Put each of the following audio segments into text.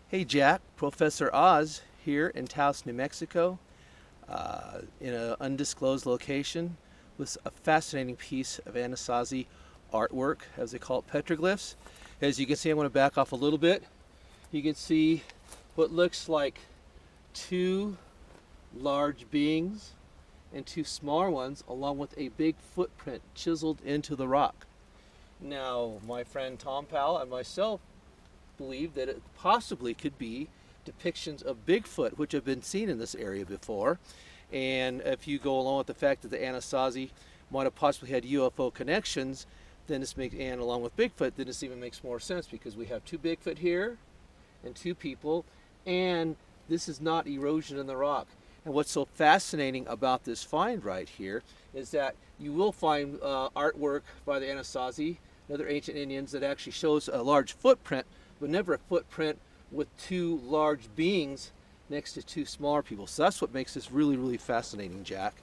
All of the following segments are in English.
Hey Jack, Professor Oz here in Taos, New Mexico, in an undisclosed location with a fascinating piece of Anasazi artwork, as they call it, petroglyphs. As you can see, I'm going to back off a little bit. You can see what looks like two large beings and two smaller ones, along with a big footprint chiseled into the rock. Now, my friend Thom Powell and myself believe that it possibly could be depictions of Bigfoot, which have been seen in this area before. And if you go along with the fact that the Anasazi might have possibly had UFO connections, then this makes, and along with Bigfoot, then this even makes more sense, because we have two Bigfoot here and two people, and this is not erosion in the rock. And what's so fascinating about this find right here is that you will find artwork by the Anasazi and other ancient Indians that actually shows a large footprint, but never a footprint with two large beings next to two smaller people. So that's what makes this really, really fascinating, Jack.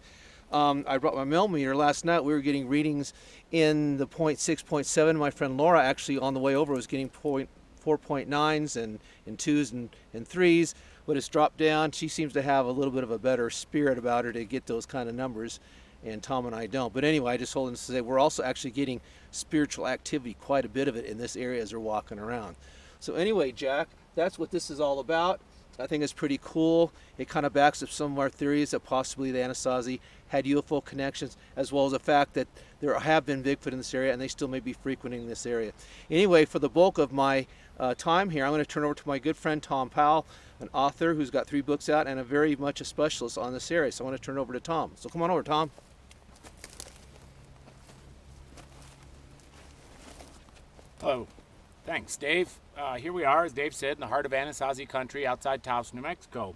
I brought my millimeter last night. We were getting readings in the 0.6, 0.7. My friend Laura actually on the way over was getting 4.9s and 2s and 3s, but it's dropped down. She seems to have a little bit of a better spirit about her to get those kind of numbers, and Tom and I don't. But anyway, I just told him to say we're also actually getting spiritual activity, quite a bit of it in this area as they're walking around. So anyway, Jack, that's what this is all about. I think it's pretty cool. It kind of backs up some of our theories that possibly the Anasazi had UFO connections, as well as the fact that there have been Bigfoot in this area and they still may be frequenting this area. Anyway, for the bulk of my time here, I'm going to turn over to my good friend Thom Powell, an author who's got 3 books out and a very much a specialist on this area. So I want to turn it over to Tom. So come on over, Tom. Hello. Thanks, Dave. Here we are, as Dave said, in the heart of Anasazi country outside Taos, New Mexico.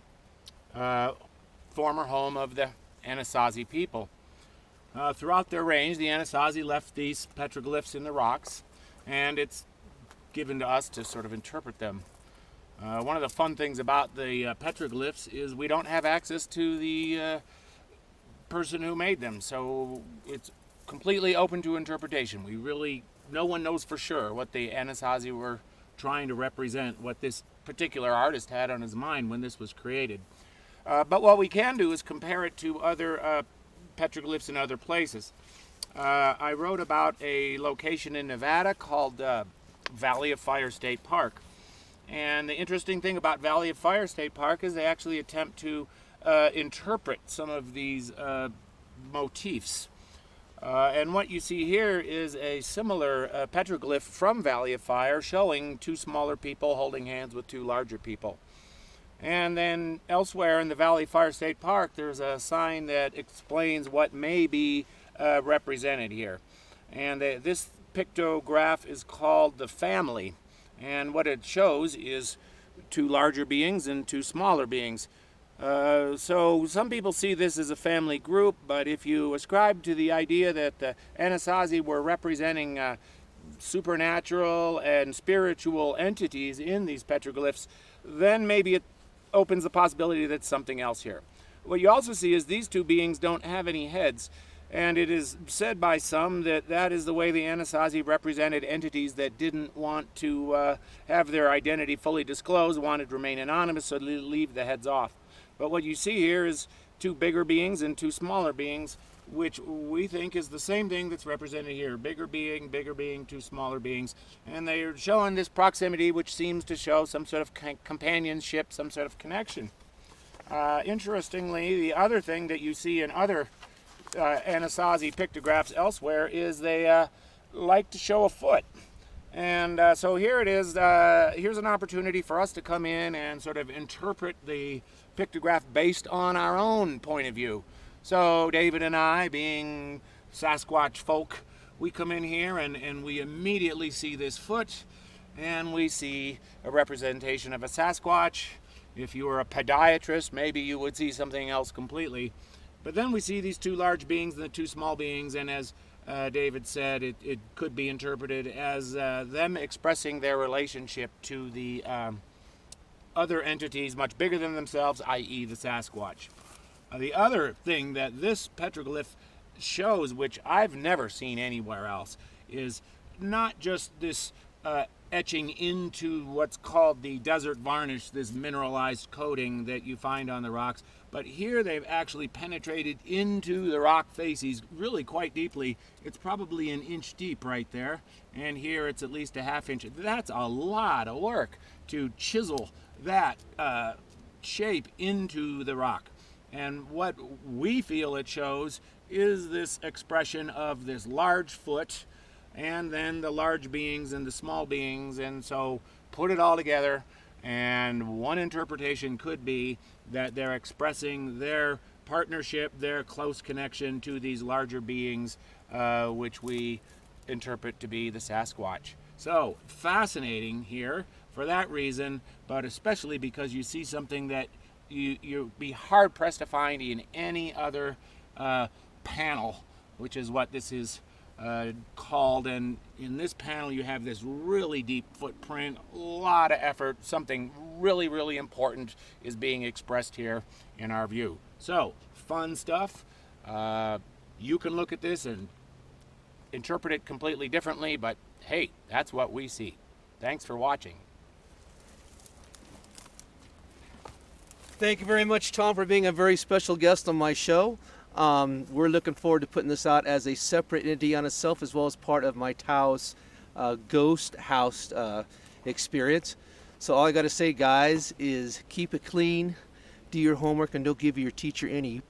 Former home of the Anasazi people. Throughout their range, the Anasazi left these petroglyphs in the rocks, and it's given to us to sort of interpret them. One of the fun things about the petroglyphs is we don't have access to the person who made them, so it's completely open to interpretation. No one knows for sure what the Anasazi were trying to represent, what this particular artist had on his mind when this was created. But what we can do is compare it to other petroglyphs in other places. I wrote about a location in Nevada called Valley of Fire State Park. And the interesting thing about Valley of Fire State Park is they actually attempt to interpret some of these motifs. And what you see here is a similar petroglyph from Valley of Fire showing 2 smaller people holding hands with 2 larger people. And then elsewhere in the Valley of Fire State Park, there's a sign that explains what may be represented here. And this pictograph is called the family. And what it shows is 2 larger beings and 2 smaller beings. So some people see this as a family group, but if you ascribe to the idea that the Anasazi were representing supernatural and spiritual entities in these petroglyphs, then maybe it opens the possibility that it's something else here. What you also see is these 2 beings don't have any heads, and it is said by some that that is the way the Anasazi represented entities that didn't want to have their identity fully disclosed, wanted to remain anonymous, so they leave the heads off. But what you see here is 2 bigger beings and 2 smaller beings, which we think is the same thing that's represented here. Bigger being, 2 smaller beings. And they're showing this proximity, which seems to show some sort of companionship, some sort of connection. Interestingly, the other thing that you see in other Anasazi pictographs elsewhere is they like to show a foot. And so here it is. Here's an opportunity for us to come in and sort of interpret the pictograph based on our own point of view. So David and I, being Sasquatch folk, we come in here and we immediately see this foot, and we see a representation of a Sasquatch. If you were a podiatrist, maybe you would see something else completely. But then we see these 2 large beings and the 2 small beings, and as David said, it could be interpreted as them expressing their relationship to the other entities much bigger than themselves, i.e. the Sasquatch. The other thing that this petroglyph shows, which I've never seen anywhere else, is not just this etching into what's called the desert varnish, this mineralized coating that you find on the rocks. But here they've actually penetrated into the rock facies really quite deeply. It's probably an inch deep right there, and here it's at least a ½ inch. That's a lot of work to chisel that shape into the rock. And what we feel it shows is this expression of this large foot, and then the large beings and the small beings. And so put it all together, and one interpretation could be that they're expressing their partnership, their close connection to these larger beings, which we interpret to be the Sasquatch. So fascinating here for that reason, but especially because you see something that you'd be hard pressed to find in any other panel, which is what this is called. And in this panel you have this really deep footprint, a lot of effort, something really, really important is being expressed here in our view. So fun stuff. You can look at this and interpret it completely differently, but hey, that's what we see. Thanks for watching. Thank you very much, Tom, for being a very special guest on my show. We're looking forward to putting this out as a separate entity on itself, as well as part of my Taos ghost house experience. So all I got to say, guys, is keep it clean, do your homework, and don't give your teacher any